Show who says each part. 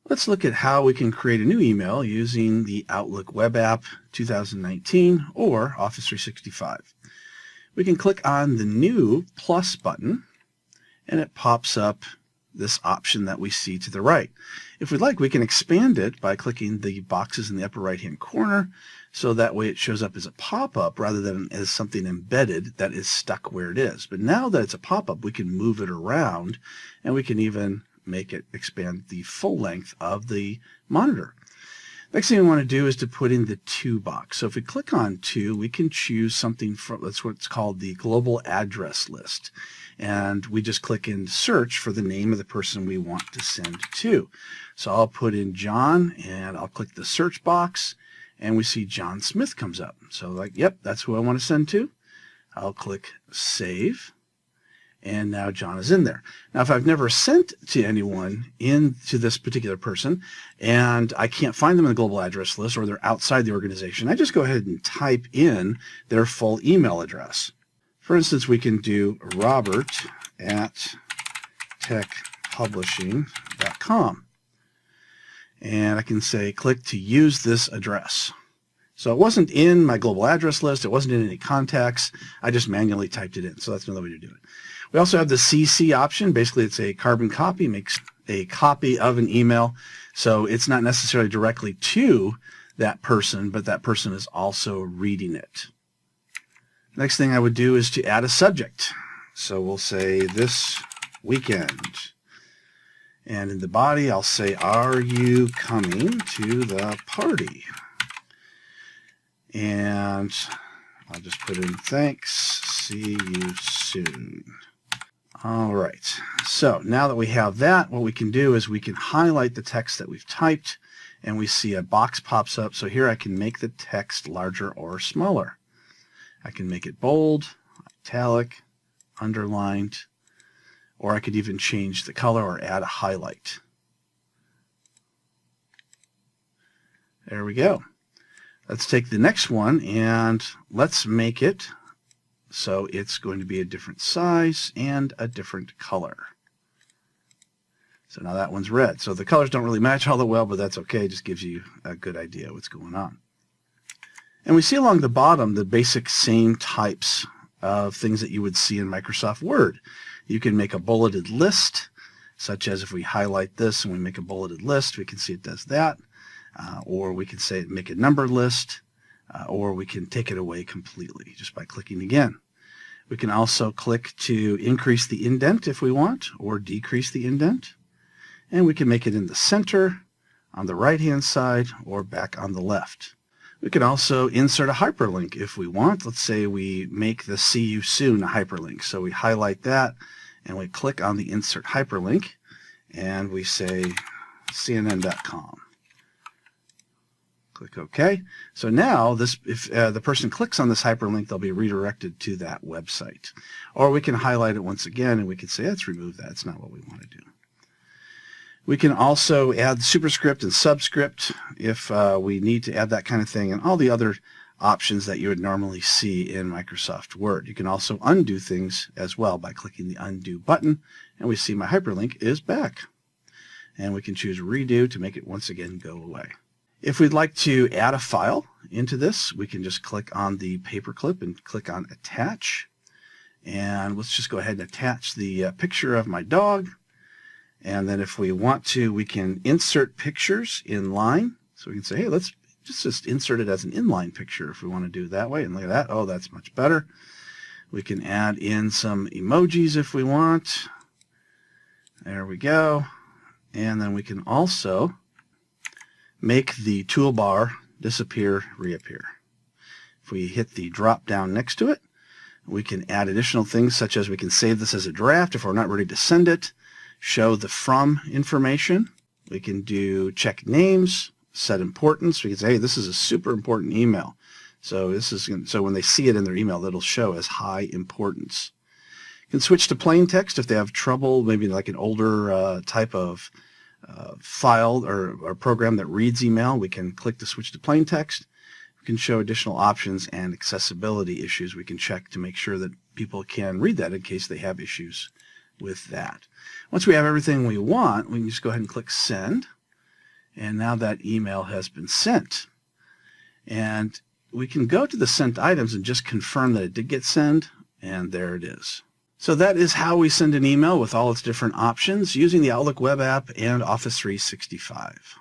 Speaker 1: Let's look at how we can create a new email using the Outlook web app 2019 or Office 365. We can click on the new plus button and it pops up this option that we see to the right. If we'd like, we can expand it by clicking the boxes in the upper right hand corner, so that way it shows up as a pop-up rather than as something embedded that is stuck where it is. But now that it's a pop-up, we can move it around and we can even make it expand the full length of the monitor. Next thing we want to do is to put in the to box. So if we click on to, we can choose something from, that's what's called the global address list. And we just click in search for the name of the person we want to send to. So I'll put in John and I'll click the search box and we see John Smith comes up. So like, yep, that's who I want to send to. I'll click save. And now John is in there. Now, if I've never sent to anyone into this particular person and I can't find them in the global address list or they're outside the organization, I just go ahead and type in their full email address. For instance, we can do robert@techpublishing.com. And I can say, click to use this address. So it wasn't in my global address list. It wasn't in any contacts. I just manually typed it in. So that's another way to do it. We also have the CC option. Basically, it's a carbon copy, makes a copy of an email. So it's not necessarily directly to that person, but that person is also reading it. Next thing I would do is to add a subject. So we'll say this weekend. And in the body, I'll say, are you coming to the party? And I'll just put in thanks, see you soon. All right, so now that we have that, what we can do is we can highlight the text that we've typed and we see a box pops up. So here I can make the text larger or smaller. I can make it bold, italic, underlined, or I could even change the color or add a highlight. There we go. Let's take the next one and let's make it so it's going to be a different size and a different color. So now that one's red. So the colors don't really match all that well, but that's okay. It just gives you a good idea what's going on. And we see along the bottom the basic same types of things that you would see in Microsoft Word. You can make a bulleted list, such as if we highlight this and we make a bulleted list, we can see it does that. Or we can say make a numbered list, or we can take it away completely just by clicking again. We can also click to increase the indent if we want, or decrease the indent. And we can make it in the center, on the right-hand side, or back on the left. We can also insert a hyperlink if we want. Let's say we make the see you soon a hyperlink. So we highlight that, and we click on the insert hyperlink, and we say CNN.com. Click OK. So now, if the person clicks on this hyperlink, they'll be redirected to that website. Or we can highlight it once again, and we can say, let's remove that. It's not what we want to do. We can also add superscript and subscript if we need to add that kind of thing, and all the other options that you would normally see in Microsoft Word. You can also undo things as well by clicking the undo button, and we see my hyperlink is back. And we can choose redo to make it once again go away. If we'd like to add a file into this, we can just click on the paperclip and click on attach. And let's just go ahead and attach the picture of my dog. And then if we want to, we can insert pictures in line. So we can say, hey, let's just insert it as an inline picture if we want to do it that way. And look at that. Oh, that's much better. We can add in some emojis if we want. There we go. And then we can also make the toolbar disappear, reappear. If we hit the drop down next to it, we can add additional things such as we can save this as a draft if we're not ready to send it, show the from information. We can do check names, set importance. We can say, hey, this is a super important email. So when they see it in their email, it'll show as high importance. You can switch to plain text if they have trouble, maybe like an older type of file or program that reads email. We can click to switch to plain text. We can show additional options and accessibility issues. We can check to make sure that people can read that in case they have issues with that. Once we have everything we want, we can just go ahead and click send. And now that email has been sent. And we can go to the sent items and just confirm that it did get sent, and there it is. So that is how we send an email with all its different options using the Outlook web app and Office 365.